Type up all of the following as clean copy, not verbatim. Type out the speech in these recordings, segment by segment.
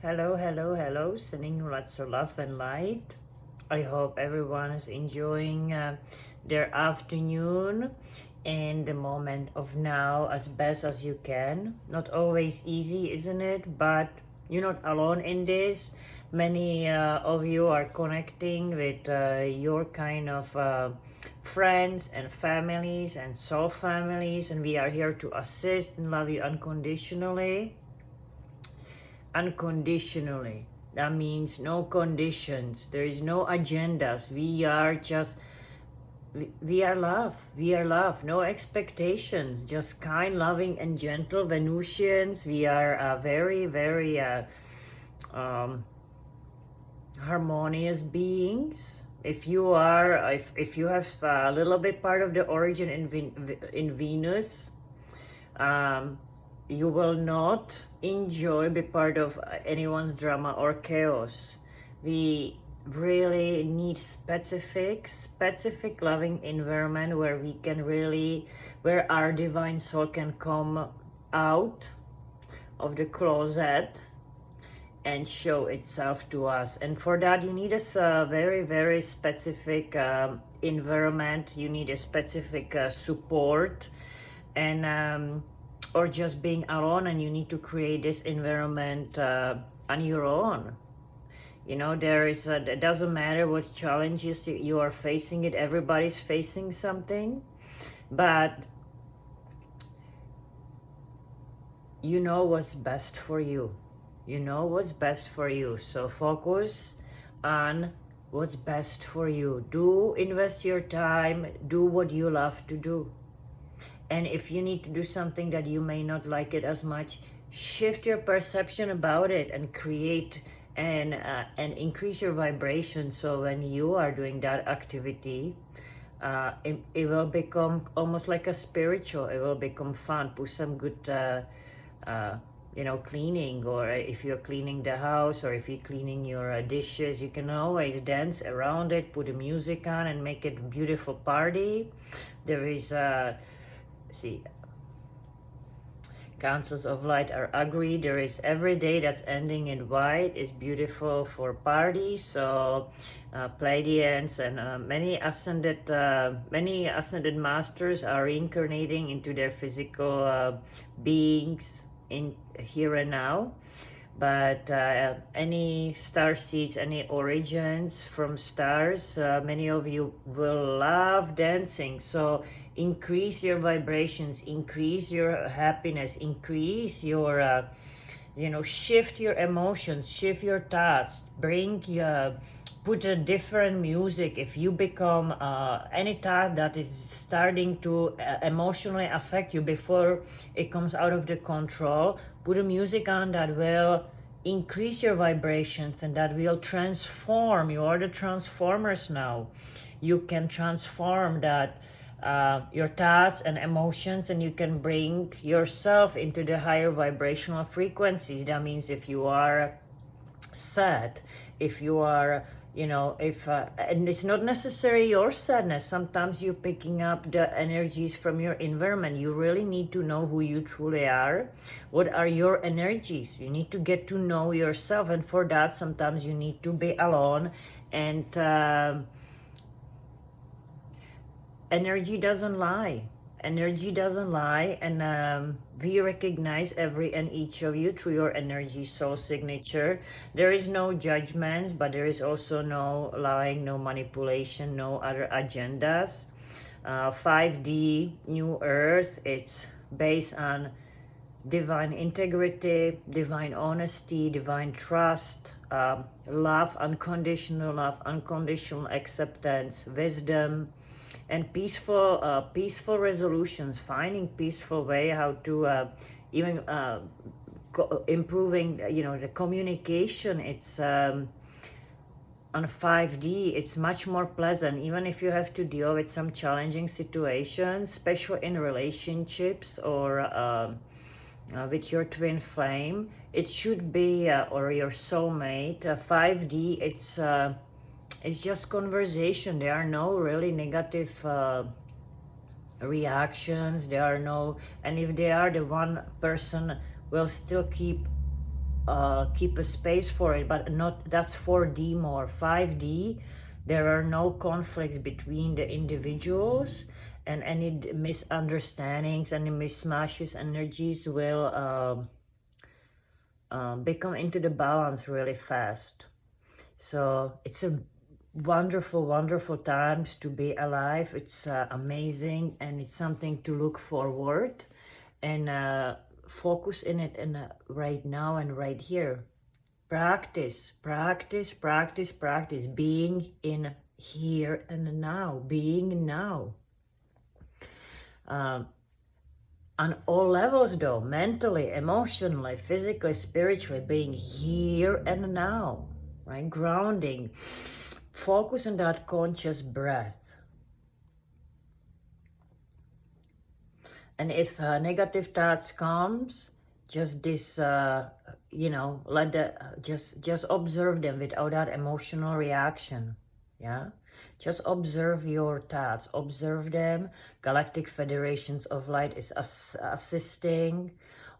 Hello, hello, hello. Sending you lots of love and light. I hope everyone is enjoying their afternoon and the moment of now as best as you can. Not always easy, isn't it? But you're not alone in this. Many of you are connecting with your kind of friends and families and soul families, and we are here to assist and love you unconditionally. Unconditionally. That means no conditions. There is no agendas. We are just, we are love. We are love. No expectations. Just kind, loving, and gentle Venusians. We are very, very um, harmonious beings. If you are, if you have a little bit part of the origin in Venus, you will not enjoy be part of anyone's drama or chaos. We really need specific loving environment where we can really, where our divine soul can come out of the closet and show itself to us. And for that you need a very, very specific environment. You need a specific support, and or just being alone, and you need to create this environment on your own. You know, it doesn't matter what challenges you are facing, everybody's facing something, but you know what's best for you. You know what's best for you. So focus on what's best for you. Do invest your time, do what you love to do. And if you need to do something that you may not like it as much, shift your perception about it and create and increase your vibration. So when you are doing that activity, it will become almost like a spiritual. It will become fun. Put some good, cleaning, or if you're cleaning the house, or if you're cleaning your dishes, you can always dance around it, put the music on, and make it a beautiful party. There is see, councils of light are agreed. There is every day that's ending in white is beautiful for parties. So Pleiadians and many ascended masters are reincarnating into their physical beings in here and now. But any star seeds, any origins from stars, many of you will love dancing. So increase your vibrations, increase your happiness, increase your, shift your emotions, shift your thoughts, put a different music. If you become any thought that is starting to emotionally affect you before it comes out of the control, put a music on that will increase your vibrations and that will transform. You are the transformers now. You can transform that your thoughts and emotions, and you can bring yourself into the higher vibrational frequencies. That means if you are sad, if you are, and it's not necessarily your sadness. Sometimes you're picking up the energies from your environment. You really need to know who you truly are. What are your energies? You need to get to know yourself, and for that sometimes you need to be alone. And energy doesn't lie. Energy doesn't lie, and we recognize every and each of you through your energy soul signature. There is no judgments, but there is also no lying, no manipulation, no other agendas. 5D New Earth, it's based on divine integrity, divine honesty, divine trust, love, unconditional acceptance, wisdom, and peaceful resolutions. Finding peaceful way how to even improving the communication. It's on 5D, it's much more pleasant, even if you have to deal with some challenging situations, especially in relationships or with your twin flame. It should be or your soulmate. 5D, it's just conversation. There are no really negative reactions. There are no, and if they are, the one person will still keep keep a space for it, but not, that's 4D more. 5D, there are no conflicts between the individuals, and any misunderstandings and mismatches energies will become into the balance really fast. So it's a wonderful, wonderful times to be alive. It's amazing, and it's something to look forward and focus in it in right now and right here. Practice, practice, practice, practice. Being in here and now. Being now. On all levels though, mentally, emotionally, physically, spiritually, being here and now, right? Grounding. Focus on that conscious breath. And if negative thoughts comes, just this, let the, just observe them without that emotional reaction. Yeah, just observe your thoughts, observe them. Galactic Federations of Light is assisting.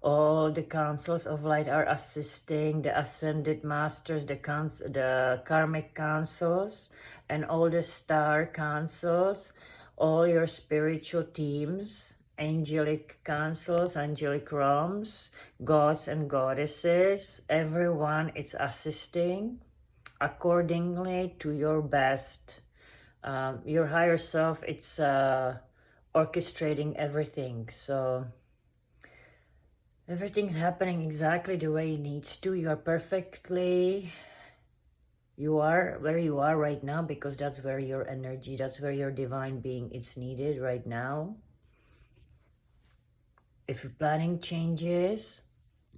All the councils of light are assisting, the ascended masters, the karmic councils, and all the star councils, all your spiritual teams, angelic councils, angelic realms, gods and goddesses, everyone is assisting accordingly to your best. Your higher self, it's orchestrating everything. So everything's happening exactly the way it needs to. You are perfectly, you are where you are right now, because that's where your energy, that's where your divine being is needed right now. If you're planning changes,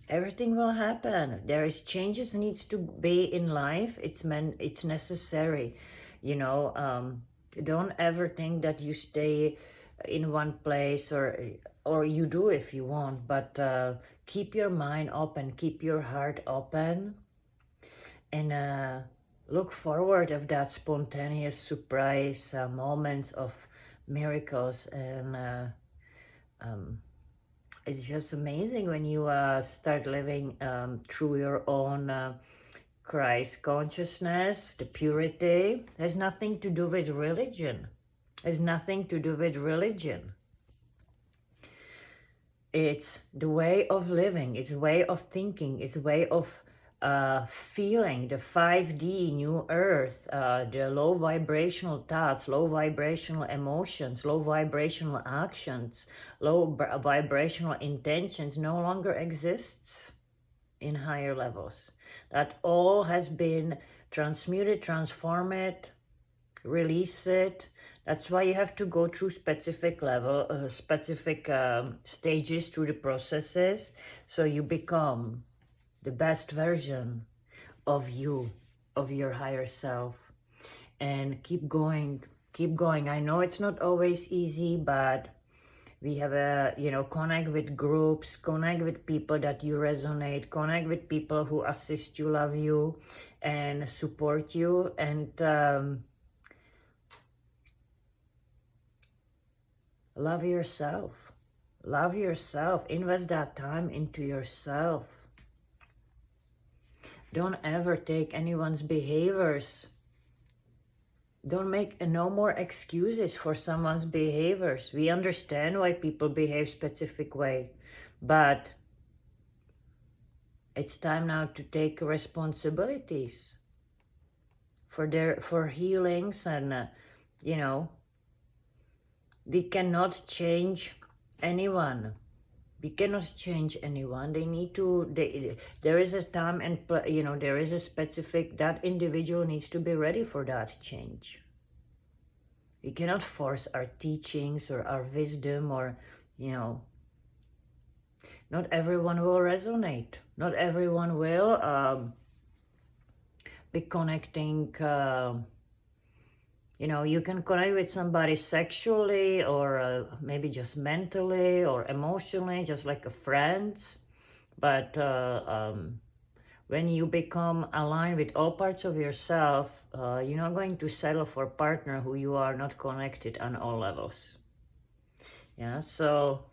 everything will happen. There is changes needs to be in life. It's necessary. Don't ever think that you stay in one place, or you do if you want, but keep your mind open, keep your heart open, and look forward of that spontaneous surprise moments of miracles. And it's just amazing when you start living through your own Christ consciousness. The purity has nothing to do with religion. Has nothing to do with religion. It's the way of living. It's way of thinking. It's way of feeling. The 5D new earth, the low vibrational thoughts, low vibrational emotions, low vibrational actions, low vibrational intentions no longer exists in higher levels. That all has been transmuted, transformed, release it. That's why you have to go through specific stages through the processes, so you become the best version of you, of your higher self. And keep going, keep going. I know it's not always easy, but we have connect with groups, connect with people that you resonate, connect with people who assist you, love you, and support you. And love yourself. Love yourself. Invest that time into yourself. Don't ever take anyone's behaviors. Don't make no more excuses for someone's behaviors. We understand why people behave specific way, but it's time now to take responsibilities for healings. And we cannot change anyone. We cannot change anyone. They need to, there is a time and, there is a specific, that individual needs to be ready for that change. We cannot force our teachings or our wisdom, or, not everyone will resonate. Not everyone will be connecting. You can connect with somebody sexually, or maybe just mentally or emotionally, just like a friend. But when you become aligned with all parts of yourself, you're not going to settle for a partner who you are not connected on all levels. Yeah, so,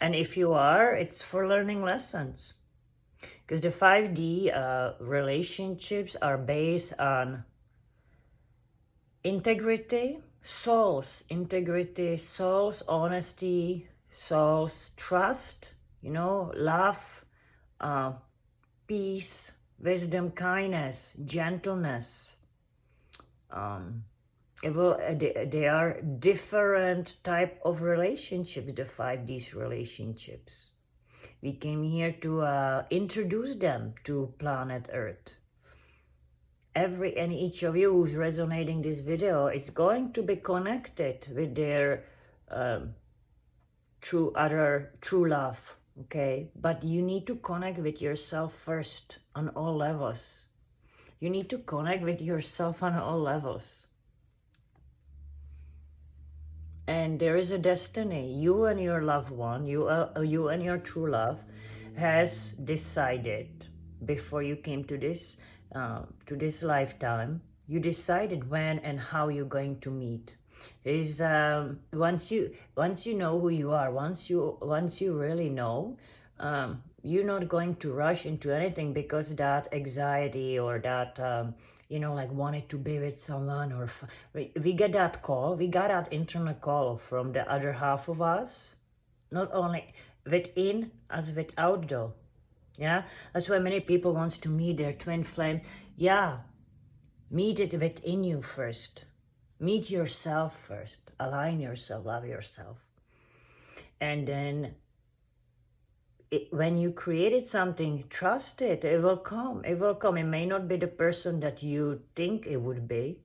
and if you are, it's for learning lessons. Because the 5D relationships are based on integrity, soul's honesty, soul's trust, love, uh, peace, wisdom, kindness, gentleness. They are different type of relationships, the 5D's relationships. We came here to introduce them to planet Earth. Every and each of you who's resonating this video is going to be connected with their true love, okay? But you need to connect with yourself first on all levels. You need to connect with yourself on all levels. And there is a destiny. You and your loved one, you and your true love, has decided before you came to this lifetime. You decided when and how you're going to meet. Is once you know who you are, once you really know, you're not going to rush into anything, because that anxiety or that like wanted to be with someone, or we get that call, we got that internal call from the other half of us, not only within as without though. Yeah, that's why many people wants to meet their twin flame. Yeah, meet it within you first. Meet yourself first. Align yourself, love yourself. And then when you created something, trust it. It will come. It will come. It may not be the person that you think it would be,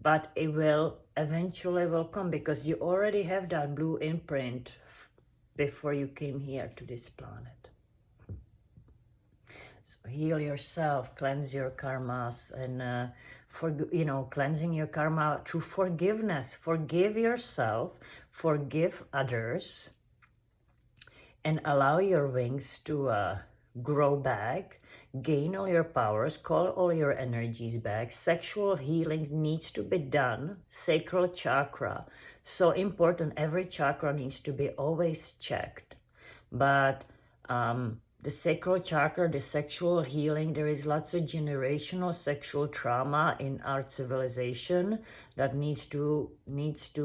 but it will eventually will come, because you already have that blue imprint before you came here to this planet. So heal yourself, cleanse your karmas, and cleansing your karma through forgiveness. Forgive yourself, forgive others, and allow your wings to grow back, gain all your powers, call all your energies back. Sexual healing needs to be done. Sacral chakra, so important. Every chakra needs to be always checked. But the sacral chakra, the sexual healing, there is lots of generational sexual trauma in our civilization that needs to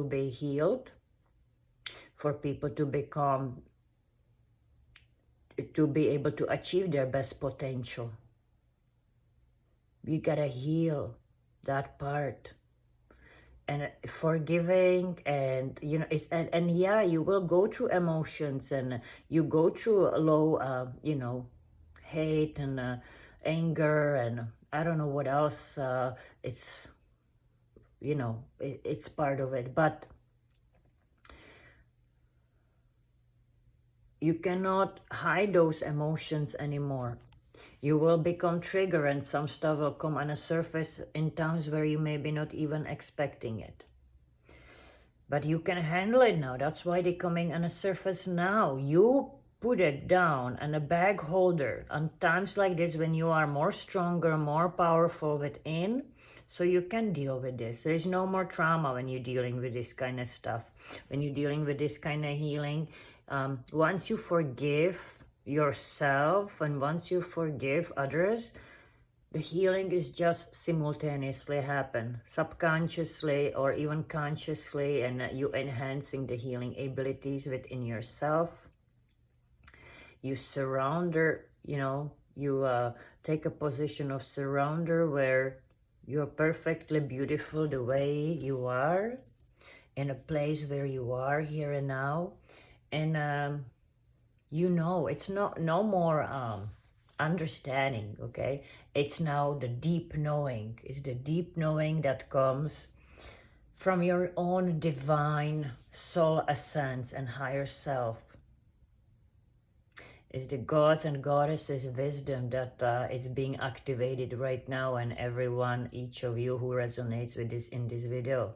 be healed for people to be able to achieve their best potential. We gotta heal that part. And forgiving, and and yeah, you will go through emotions, and you go through low hate and anger, and I don't know what else. It's it's part of it, but you cannot hide those emotions anymore. You will become triggered, and some stuff will come on the surface in times where you may be not even expecting it. But you can handle it now. That's why they're coming on the surface now. You put it down on a bag holder on times like this, when you are more stronger, more powerful within, so you can deal with this. There's no more trauma when you're dealing with this kind of stuff. When you're dealing with this kind of healing, once you forgive yourself and once you forgive others, the healing is just simultaneously happen, subconsciously or even consciously, and you enhancing the healing abilities within yourself. You surrender, you take a position of surrender where you're perfectly beautiful the way you are, in a place where you are here and now. And it's no more understanding, okay? It's now the deep knowing. It's the deep knowing that comes from your own divine soul essence and higher self. It's the gods and goddesses wisdom that is being activated right now, and everyone, each of you who resonates with this in this video,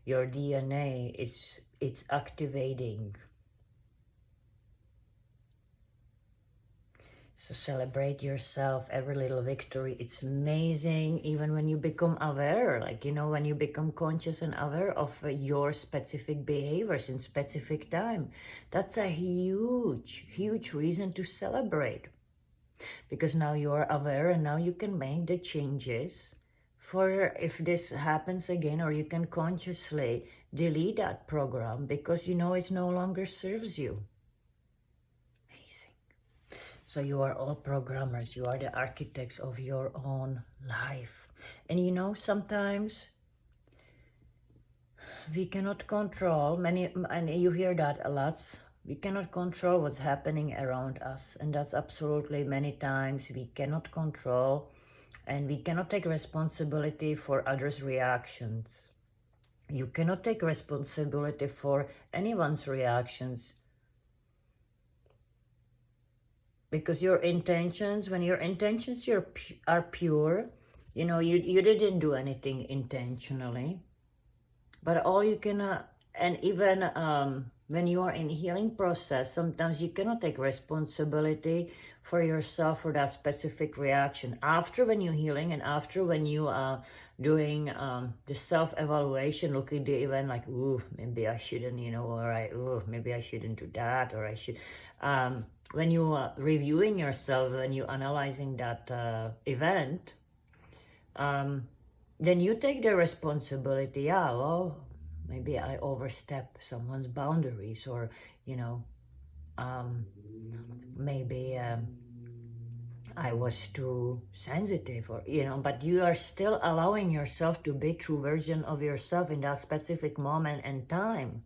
your DNA, it's activating. So celebrate yourself, every little victory. It's amazing, even when you become aware, when you become conscious and aware of your specific behaviors in specific time. That's a huge, huge reason to celebrate. because now you are aware and now you can make the changes for if this happens again, or you can consciously delete that program because you know it no longer serves you. Amazing. So you are all programmers, you are the architects of your own life. And you know, sometimes we cannot control many, and you hear that a lot, we cannot control what's happening around us, and that's absolutely many times we cannot control, and we cannot take responsibility for others' reactions. You cannot take responsibility for anyone's reactions, because your intentions, when your intentions are pure, you know, you didn't do anything intentionally. But all you can, and even when you are in healing process, sometimes you cannot take responsibility for yourself for that specific reaction. After when you're healing and after when you are doing the self-evaluation, looking at the event like, ooh, maybe I shouldn't, you know, or ooh, maybe I shouldn't do that, or I should. When you are reviewing yourself, when you're analyzing that event, then you take the responsibility. Yeah, well, maybe I overstep someone's boundaries, or, you know, maybe I was too sensitive, or, you know, but you are still allowing yourself to be true version of yourself in that specific moment and time.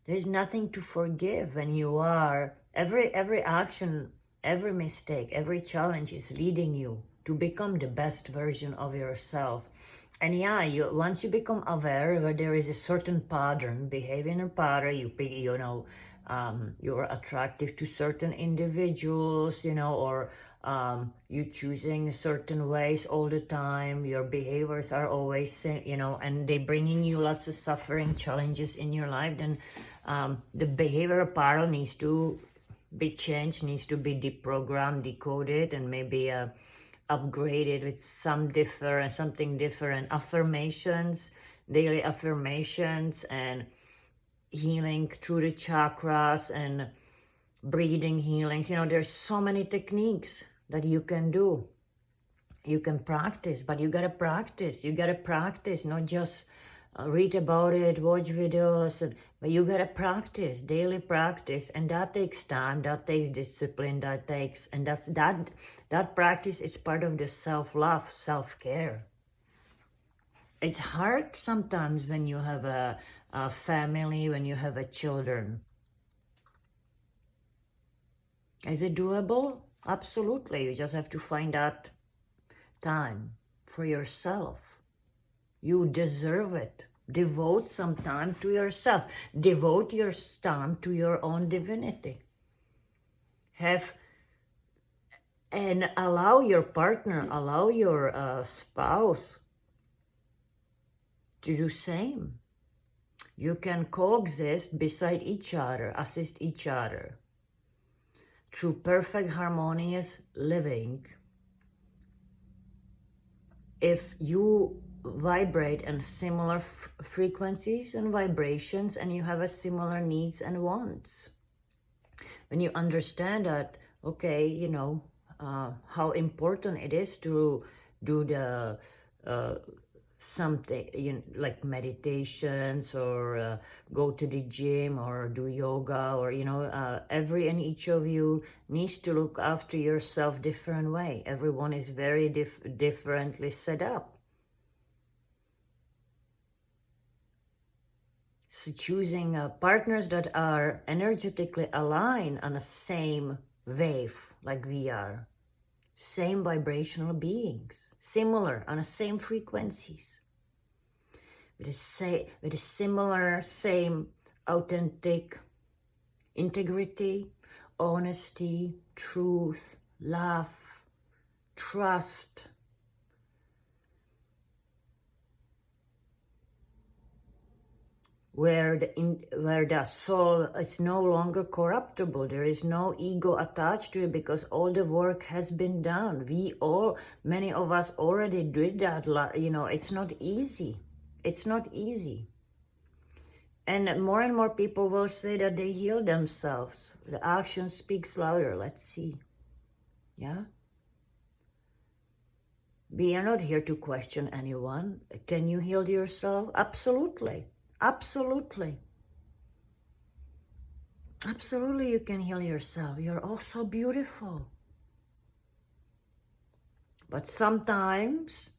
There's nothing to forgive when you are, every action, every mistake, every challenge is leading you to become the best version of yourself. And yeah, once you become aware where there is a certain pattern, behavior pattern, you know, you're attractive to certain individuals, you know, or you choosing certain ways all the time, your behaviors are always same, you know, and they bringing you lots of suffering, challenges in your life, then the behavioral pattern needs to be changed, needs to be deprogrammed, decoded, and maybe upgraded with something different, affirmations, daily affirmations, and healing through the chakras and breathing healings. You know, there's so many techniques that you can do. You can practice, but you gotta practice. You gotta practice, not just read about it, watch videos, but you gotta practice, daily practice, and that takes time, that takes discipline, and that practice is part of the self-love, self-care. It's hard sometimes when you have a family, when you have a children. Is it doable? Absolutely. You just have to find that time for yourself. You deserve it. Devote some time to yourself. Devote your time to your own divinity. And allow your partner, allow your spouse to do same. You can coexist beside each other, assist each other through perfect harmonious living. If you vibrate in similar frequencies and vibrations, and you have a similar needs and wants. When you understand that, okay, you know, how important it is to do the something, you know, like meditations, or go to the gym, or do yoga, or, you know, every and each of you needs to look after yourself different way. Everyone is very differently set up. So choosing partners that are energetically aligned on the same wave like we are, same vibrational beings, similar on the same frequencies, with a similar, same authentic integrity, honesty, truth, love, trust. Where the soul is no longer corruptible. There is no ego attached to it, because all the work has been done. Many of us already did that. You know, it's not easy. It's not easy. And more people will say that they heal themselves. The action speaks louder. Let's see. Yeah? We are not here to question anyone. Can you heal yourself? Absolutely. Absolutely. Absolutely, you can heal yourself. You're also beautiful. But sometimes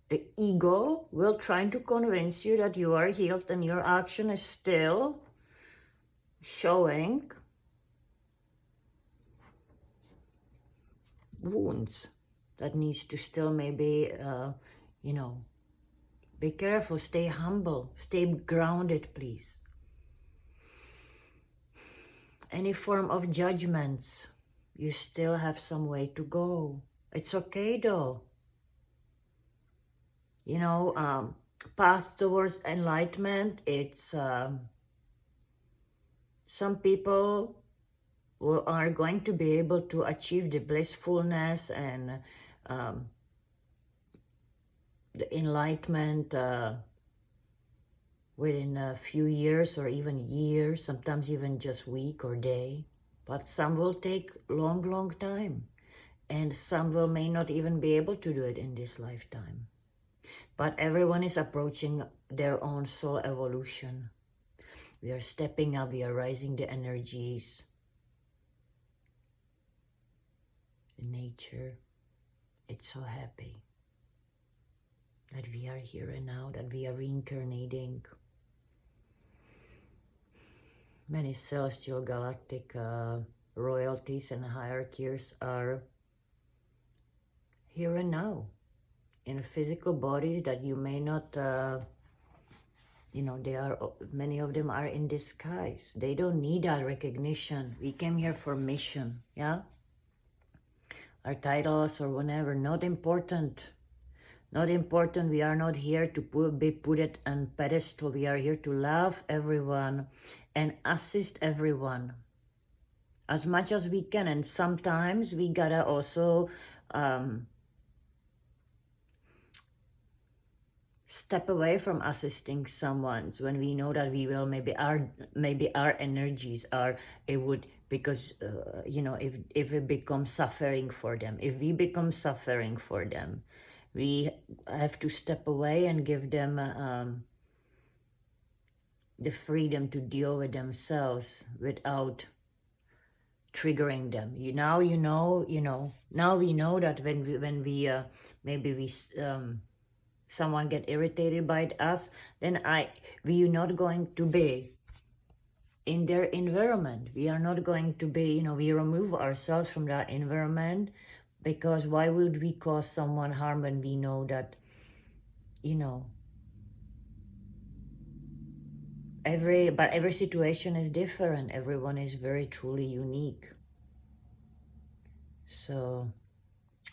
the ego will try to convince you that you are healed and your action is still showing wounds that needs to still maybe, you know, be careful, stay humble, stay grounded, please. Any form of judgments, you still have some way to go. It's okay though. You know, path towards enlightenment, it's some people are going to be able to achieve the blissfulness and the enlightenment within a few years or even years, sometimes even just week or day. But some will take long time, and some will may not even be able to do it in this lifetime. But everyone is approaching their own soul evolution. We are stepping up, we are rising the energies. Nature, it's so happy that we are here and now, that we are reincarnating. Many celestial galactic royalties and hierarchies are here and now in physical bodies that you may not, you know, they are, many of them are in disguise. They don't need that recognition. We came here for mission, yeah? Our titles or whatever, not important. Not important. We are not here to be put it on pedestal. We are here to love everyone and assist everyone as much as we can. And sometimes we gotta also step away from assisting someone when we know that we will maybe our energies are, it would, because you know, if it becomes suffering for them, if we become suffering for them, we have to step away and give them the freedom to deal with themselves without triggering them. Now we know that when we maybe we someone get irritated by us, then we are not going to be in their environment. We are not going to be, you know, we remove ourselves from that environment, because why would we cause someone harm when we know that, you know, every situation is different. Everyone is very truly unique. So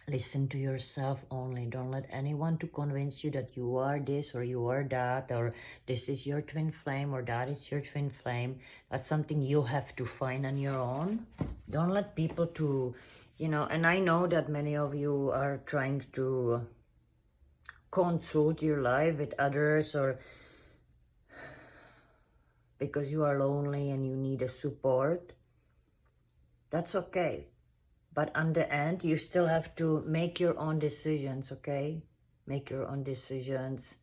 listen to yourself only. Don't let anyone to convince you that you are this or you are that, or this is your twin flame or that is your twin flame. That's something you have to find on your own. Don't let people to, you know, and I know that many of you are trying to consult your life with others, or because you are lonely and you need a support. That's okay. But on the end, you still have to make your own decisions, okay? Make your own decisions.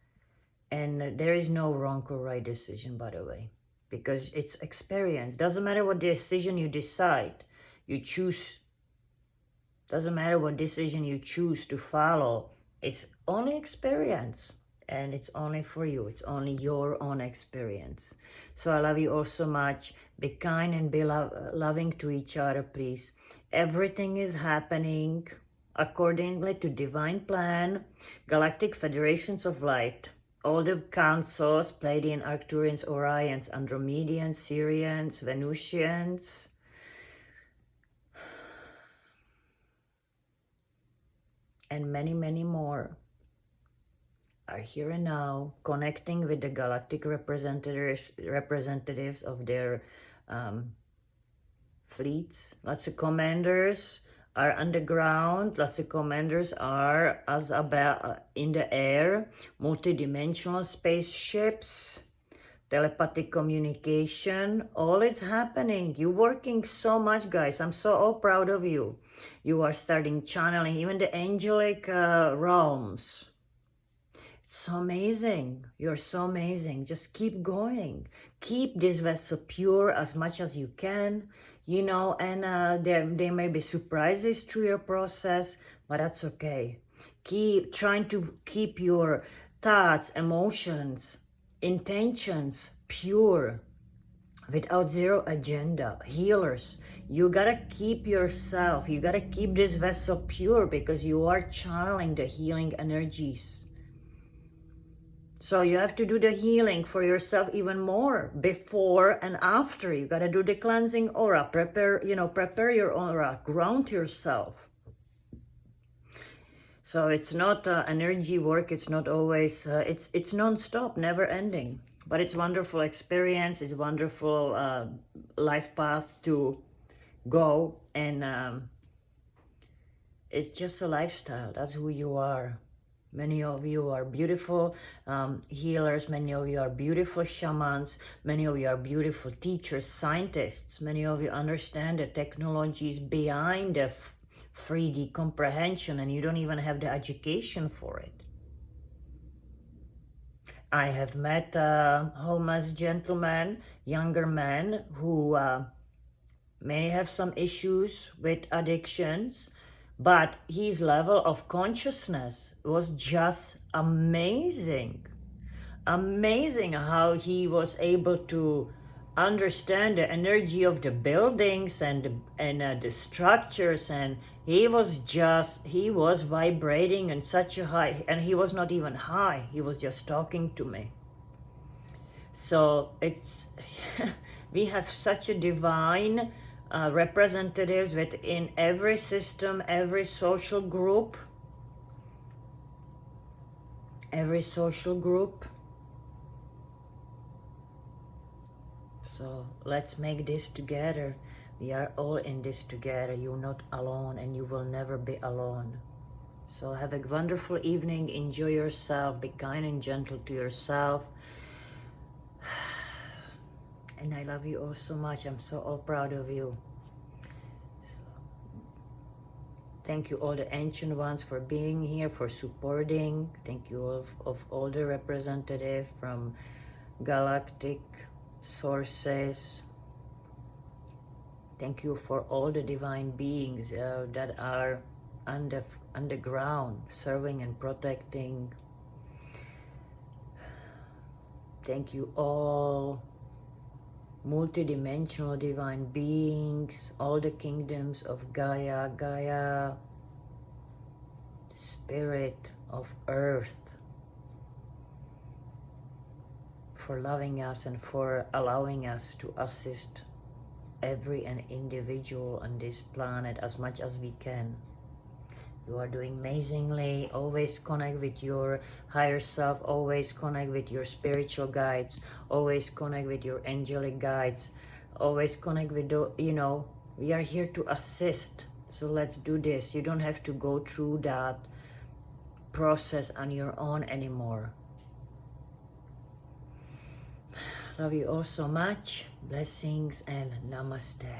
And there is no wrong or right decision, by the way, because it's experience. Doesn't matter what decision you decide, you choose. Doesn't matter what decision you choose to follow. It's only experience. And it's only for you. It's only your own experience. So I love you all so much. Be kind and be loving to each other, please. Everything is happening accordingly to divine plan, galactic federations of light. All the councils, Pleiadian, Arcturians, Orions, Andromedians, Sirians, Venusians, and many more are here and now, connecting with the galactic representatives of their fleets. Lots of commanders are underground. Lots of commanders are in the air, multidimensional spaceships, telepathic communication, all it's happening. You're working so much, guys. I'm so all proud of you. You are starting channeling even the angelic realms. It's so amazing. You're so amazing. Just keep going. Keep this vessel pure as much as you can, you know, and there may be surprises through your process, but that's okay. Keep trying to keep your thoughts, emotions, intentions pure, without zero agenda. Healers, you gotta keep yourself, you gotta keep this vessel pure, because you are channeling the healing energies. So you have to do the healing for yourself even more before and after. You gotta do the cleansing aura, prepare your aura, ground yourself. So it's not energy work. It's not always, it's non-stop, never ending. But it's wonderful experience. It's wonderful life path to go. And it's just a lifestyle. That's who you are. Many of you are beautiful healers. Many of you are beautiful shamans. Many of you are beautiful teachers, scientists. Many of you understand the technologies behind the 3D comprehension, and you don't even have the education for it. I have met homeless gentlemen, younger men who may have some issues with addictions, but his level of consciousness was just amazing. Amazing how he was able to understand the energy of the buildings and the structures, and he was vibrating in such a high, and he was not even high, he was just talking to me. So it's we have such a divine representatives within every system, every social group. So let's make this together. We are all in this together. You're not alone, and you will never be alone. So have a wonderful evening. Enjoy yourself. Be kind and gentle to yourself. And I love you all so much. I'm so all proud of you. So, thank you all the ancient ones for being here, for supporting. Thank you all of all the representatives from galactic sources. Thank you for all the divine beings that are underground, serving and protecting. Thank you all multidimensional divine beings, all the kingdoms of Gaia, spirit of earth, for loving us and for allowing us to assist every and individual on this planet as much as we can. You are doing amazingly. Always connect with your higher self. Always connect with your spiritual guides. Always connect with your angelic guides. Always connect with the, we are here to assist. So let's do this. You don't have to go through that process on your own anymore. Love you all so much. Blessings and namaste.